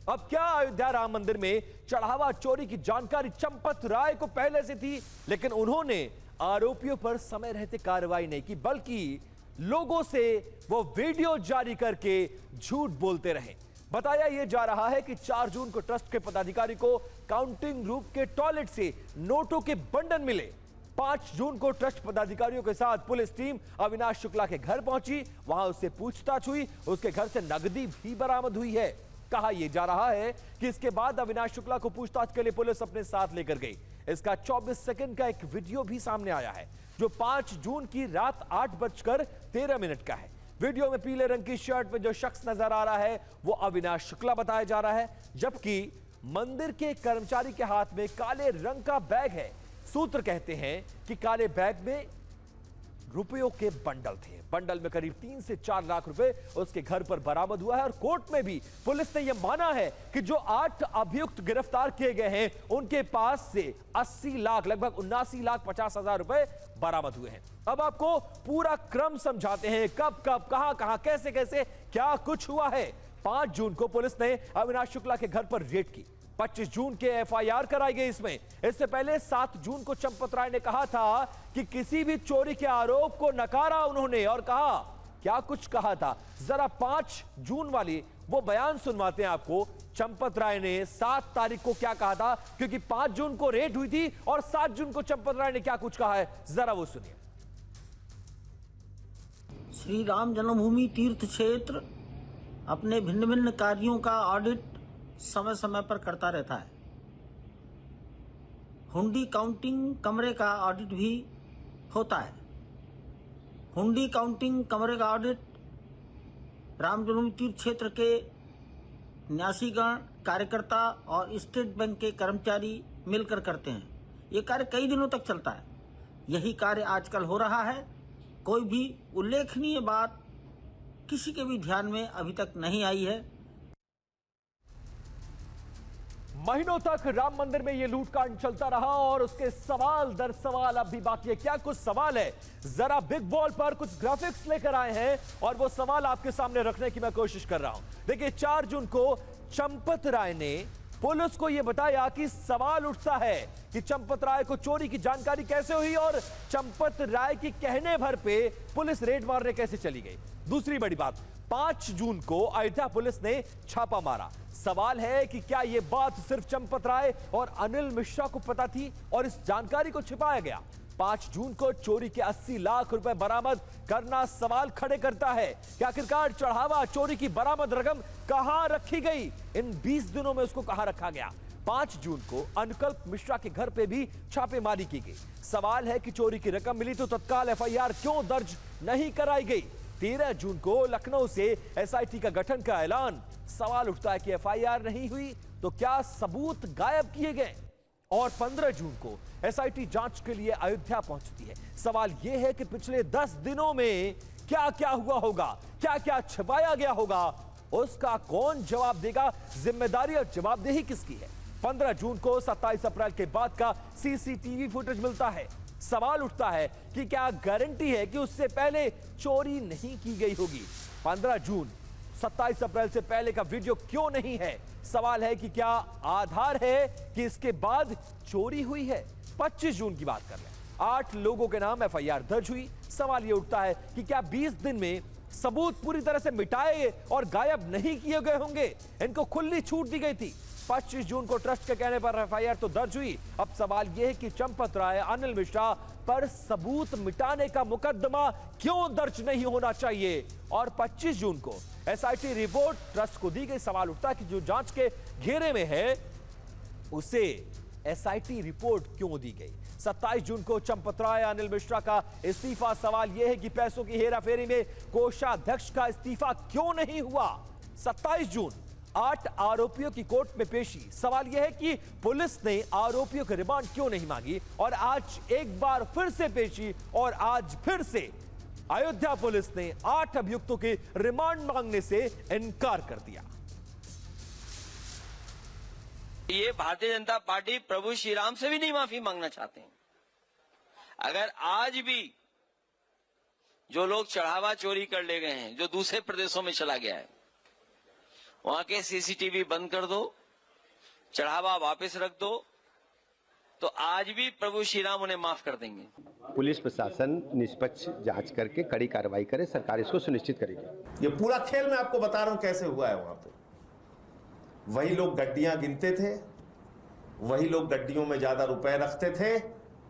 अब क्या अयोध्या राम मंदिर में चढ़ावा चोरी की जानकारी चंपत राय को पहले से थी, लेकिन उन्होंने आरोपियों पर समय रहते कार्रवाई नहीं की, बल्कि लोगों से वो वीडियो जारी करके झूठ बोलते रहे। बताया यह जा रहा है कि 4 जून को ट्रस्ट के पदाधिकारी को काउंटिंग रूम के टॉयलेट से नोटों के बंडल मिले। 5 जून को ट्रस्ट पदाधिकारियों के साथ पुलिस टीम अविनाश शुक्ला के घर पहुंची, वहां उससे पूछताछ हुई, उसके घर से नकदी भी बरामद हुई है। कहा यह जा रहा है कि इसके बाद अविनाश शुक्ला को पूछताछ के लिए पुलिस अपने साथ लेकर गई। इसका 24 सेकंड का एक वीडियो भी सामने आया है, जो 5 जून की रात 8:13 का है। वीडियो में पीले रंग की शर्ट में जो शख्स नजर आ रहा है वो अविनाश शुक्ला बताया जा रहा है, जबकि मंदिर के कर्मचारी के हाथ में काले रंग का बैग है। सूत्र कहते हैं कि काले बैग में रुपयों के बंडल थे। बंडल में करीब 3 से 4 लाख रुपए उसके घर पर बरामद हुआ है और कोर्ट में भी पुलिस ने यह माना है कि जो 8 अभियुक्त गिरफ्तार किए गए हैं उनके पास से 80 लाख, लगभग 79,50,000 रुपए बरामद हुए हैं। अब आपको पूरा क्रम समझाते हैं, कब कब कहां कैसे कैसे क्या कुछ हुआ है। 5 जून को पुलिस ने अविनाश शुक्ला के घर पर रेड की। 25 जून के एफआईआर कराई गई इसमें। इससे पहले 7 जून को चंपत राय ने कहा था कि किसी भी चोरी के आरोप को नकारा उन्होंने, और कहा क्या कुछ कहा था, जरा 5 जून वाली वो बयान सुनवाते हैं आपको। चंपत राय ने 7 तारीख को क्या कहा था, क्योंकि 5 जून को रेड हुई थी और 7 जून को चंपत राय ने क्या कुछ कहा है, जरा वो सुनिए। श्री राम जन्मभूमि तीर्थ क्षेत्र अपने भिन्न भिन्न कार्यों का ऑडिट समय समय पर करता रहता है। हुंडी काउंटिंग कमरे का ऑडिट भी होता है। हुंडी काउंटिंग कमरे का ऑडिट राम जन्मभूमि तीर्थ क्षेत्र के न्यासीगण, कार्यकर्ता और स्टेट बैंक के कर्मचारी मिलकर करते हैं। ये कार्य कई दिनों तक चलता है। यही कार्य आजकल हो रहा है। कोई भी उल्लेखनीय बात किसी के भी ध्यान में अभी तक नहीं आई है। महीनों तक राम मंदिर में यह लूटकांड चलता रहा और उसके सवाल दर सवाल अब भी बाकी है। क्या कुछ सवाल है, जरा बिग बॉल पर कुछ ग्राफिक्स लेकर आए हैं और वो सवाल आपके सामने रखने की मैं कोशिश कर रहा हूं। देखिए, 4 जून को चंपत राय ने पुलिस को यह बताया कि सवाल उठता है कि चंपत राय को चोरी की जानकारी कैसे हुई और चंपत राय की कहने भर पे पुलिस रेड मारने कैसे चली गई। दूसरी बड़ी बात, 5 जून को अयोध्या पुलिस ने छापा मारा। सवाल है कि क्या यह बात सिर्फ चंपत राय और अनिल मिश्रा को पता थी और इस जानकारी को छिपाया गया। 5 जून को चोरी के 80 लाख रुपए बरामद करना सवाल खड़े करता है कि आखिरकार चढ़ावा चोरी की बरामद रकम कहां रखी गई, इन 20 दिनों में उसको कहां रखा गया। 5 जून को अनकल्प मिश्रा के घर पे भी छापेमारी की गई। सवाल है कि चोरी की रकम मिली तो तत्काल एफआईआर क्यों दर्ज नहीं कराई गई। 13 जून को लखनऊ से एसआईटी का गठन का ऐलान। सवाल उठता है कि एफआईआर नहीं हुई तो क्या सबूत गायब किए गए। और 15 जून को एसआईटी जांच के लिए अयोध्या पहुंचती है। सवाल यह है कि पिछले 10 दिनों में क्या क्या हुआ होगा, क्या क्या छिपाया गया होगा, उसका कौन जवाब देगा, जिम्मेदारी और जवाबदेही किसकी है। 15 जून को 27 अप्रैल के बाद का सीसीटीवी फुटेज मिलता है। सवाल उठता है कि क्या गारंटी है कि उससे पहले चोरी नहीं की गई होगी। 15 जून 27 अप्रैल से पहले का वीडियो क्यों नहीं है। सवाल है कि क्या आधार है कि इसके बाद चोरी हुई है। 25 जून की बात कर लें, 8 लोगों के नाम एफआईआर दर्ज हुई। सवाल यह उठता है कि क्या 20 दिन में सबूत पूरी तरह से मिटाए और गायब नहीं किए गए होंगे, इनको खुली छूट दी गई थी। 25 जून को ट्रस्ट के कहने पर एफआईआर तो दर्ज हुई। अब सवाल यह है कि चंपत राय, अनिल मिश्रा पर सबूत मिटाने का मुकदमा क्यों दर्ज नहीं होना चाहिए। और 25 जून को एसआईटी रिपोर्ट ट्रस्ट को दी गई। सवाल उठता है कि जो जांच के घेरे में है उसे एसआईटी रिपोर्ट क्यों दी गई। 27 जून को चंपत राय, अनिल मिश्रा का इस्तीफा। सवाल यह है कि पैसों की हेराफेरी में कोषाध्यक्ष का इस्तीफा क्यों नहीं हुआ। 27 जून 8 आरोपियों की कोर्ट में पेशी। सवाल यह है कि पुलिस ने आरोपियों के रिमांड क्यों नहीं मांगी। और आज एक बार फिर से पेशी और आज फिर से अयोध्या पुलिस ने 8 अभियुक्तों के रिमांड मांगने से इनकार कर दिया। ये भारतीय जनता पार्टी प्रभु श्री राम से भी नहीं माफी मांगना चाहते हैं। अगर आज भी जो लोग चढ़ावा चोरी कर ले गए हैं, जो दूसरे प्रदेशों में चला गया है, वहां के सीसीटीवी बंद कर दो, चढ़ावा वापस रख दो, तो आज भी प्रभु श्री राम उन्हें माफ कर देंगे। पुलिस प्रशासन निष्पक्ष जांच करके कड़ी कार्रवाई करे, सरकार इसको सुनिश्चित करेगी। ये पूरा खेल मैं आपको बता रहा हूं कैसे हुआ है। वहां पे वही लोग गड्डियां गिनते थे, वही लोग गड्डियों में ज्यादा रुपए रखते थे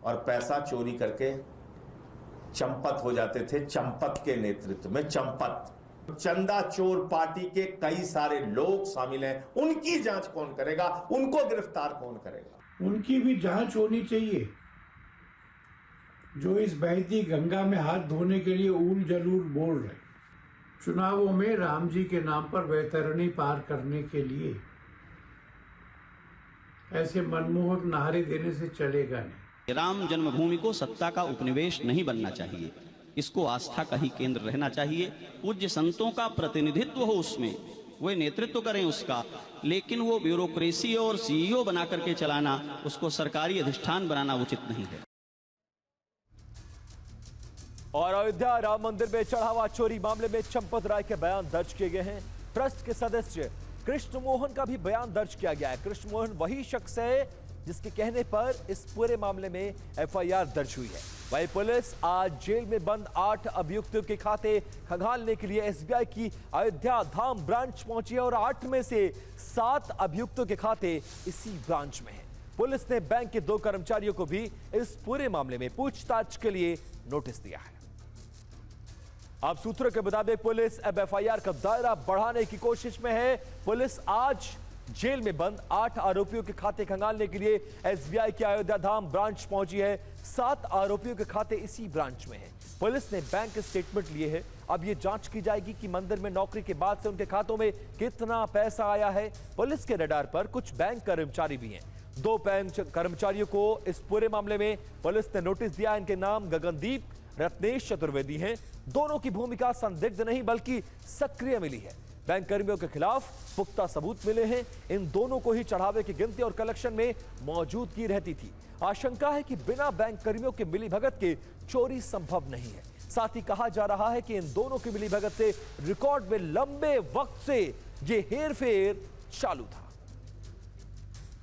और पैसा चोरी करके चंपत हो जाते थे। चंपत के नेतृत्व में, चंपत चंदा चोर पार्टी के कई सारे लोग शामिल हैं। उनकी जांच कौन करेगा? उनको गिरफ्तार कौन करेगा? उनकी भी जांच होनी चाहिए। जो इस बहती गंगा में हाथ धोने के लिए ऊल जलूल बोल रहे, चुनावों में राम जी के नाम पर वैतरणी पार करने के लिए ऐसे मनमोहक नारे देने से चलेगा नहीं। राम जन्मभूमि को सत्ता का उपनिवेश नहीं बनना चाहिए, इसको आस्था का ही केंद्र रहना चाहिए। पूज्य संतों का प्रतिनिधित्व हो उसमें, वे नेतृत्व करें उसका, लेकिन वो ब्यूरोक्रेसी और सीईओ बना करके चलाना, उसको सरकारी अधिष्ठान बनाना उचित नहीं है। और अयोध्या राम मंदिर में चढ़ावा चोरी मामले में चंपत राय के बयान दर्ज किए गए हैं। ट्रस्ट के सदस्य कृष्ण मोहन का भी बयान दर्ज किया गया है। कृष्ण मोहन वही शख्स है जिसके कहने पर इस पूरे मामले में एफआईआर दर्ज हुई है। वही पुलिस आज जेल में बंद 8 अभियुक्तों के खाते खंगालने के लिए एसबीआई की अयोध्या धाम ब्रांच पहुंची है और 8 में से 7 अभियुक्तों के खाते इसी ब्रांच में हैं। पुलिस ने बैंक के 2 कर्मचारियों को भी इस पूरे मामले में पूछताछ के लिए नोटिस दिया है। अब सूत्रों के मुताबिक पुलिस अब एफआईआर का दायरा बढ़ाने की कोशिश में है। पुलिस आज जेल में बंद 8 आरोपियों के खाते खंगालने के लिए एसबीआई की अयोध्या धाम ब्रांच पहुंची है। 7 आरोपियों के खाते इसी ब्रांच में हैं। पुलिस ने बैंक स्टेटमेंट लिए हैं। अब यह जांच की जाएगी कि मंदिर में नौकरी के बाद से उनके खातों में कितना पैसा आया है। पुलिस के रडार पर कुछ बैंक कर्मचारी भी हैं। 2 बैंक कर्मचारियों को इस पूरे मामले में पुलिस ने नोटिस दिया। इनके नाम गगनदीप, रत्नेश चतुर्वेदी हैं। दोनों की भूमिका संदिग्ध नहीं बल्कि सक्रिय मिली है। बैंक कर्मियों के खिलाफ पुख्ता सबूत मिले हैं। इन दोनों को ही चढ़ावे की गिनती और कलेक्शन में मौजूदगी रहती थी। आशंका है कि बिना बैंक कर्मियों के मिलीभगत के चोरी संभव नहीं है। साथ ही कहा जा रहा है कि इन दोनों की मिलीभगत से रिकॉर्ड में लंबे वक्त से ये हेरफेर चालू था।